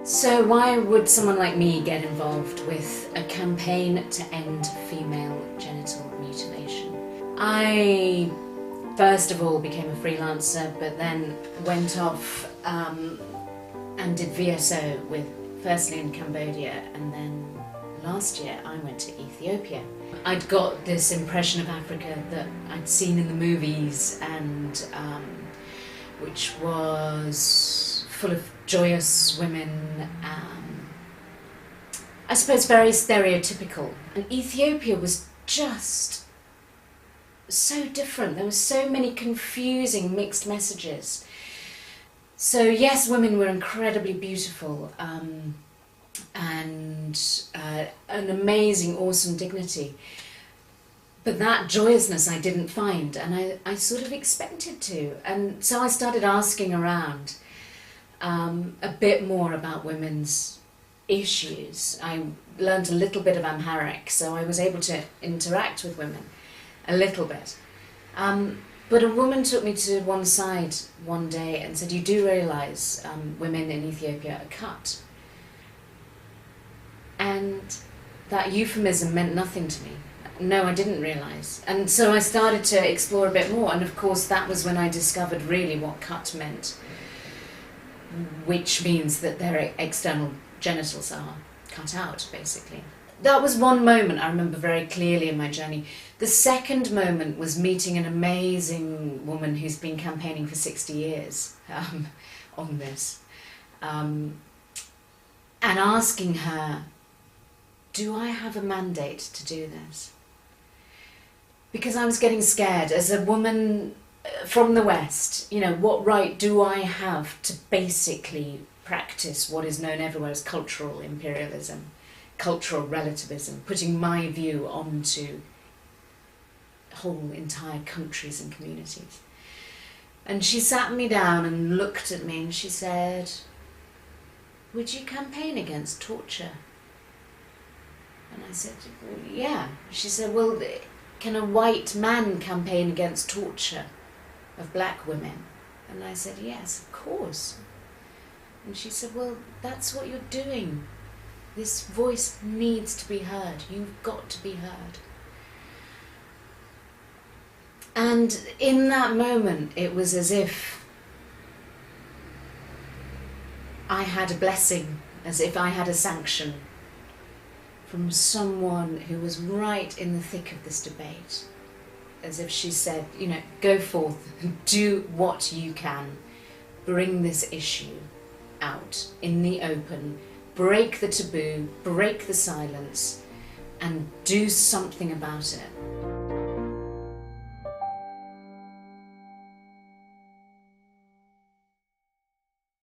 So why would someone like me get involved with a campaign to end female genital mutilation? I first of all became a freelancer, but then went off and did VSO firstly in Cambodia, and then last year I went to Ethiopia. I'd got this impression of Africa that I'd seen in the movies, and which was full of joyous women, I suppose very stereotypical. And Ethiopia was just so different. There were so many confusing mixed messages. So yes, women were incredibly beautiful, and an amazing, awesome dignity. But that joyousness I didn't find, and I sort of expected to. And so I started asking around a bit more about women's issues. I learned a little bit of Amharic, so I was able to interact with women a little bit. But a woman took me to one side one day and said, "You do realise women in Ethiopia are cut?" And that euphemism meant nothing to me. No, I didn't realise. And so I started to explore a bit more, and of course that was when I discovered really what cut meant, which means that their external genitals are cut out, basically. That was one moment I remember very clearly in my journey. The second moment was meeting an amazing woman who's been campaigning for 60 years on this, and asking her, do I have a mandate to do this? Because I was getting scared. As a woman from the West, you know, what right do I have to basically practice what is known everywhere as cultural imperialism, cultural relativism, putting my view onto whole entire countries and communities? And she sat me down and looked at me and she said, "Would you campaign against torture?" And I said, "Well, yeah." She said, "Well, can a white man campaign against torture of black women?" And I said, "Yes, of course." And she said, "Well, that's what you're doing. This voice needs to be heard. You've got to be heard." And in that moment, it was as if I had a blessing, as if I had a sanction from someone who was right in the thick of this debate. As if she said, you know, go forth and do what you can. Bring this issue out in the open. Break the taboo, break the silence, and do something about it.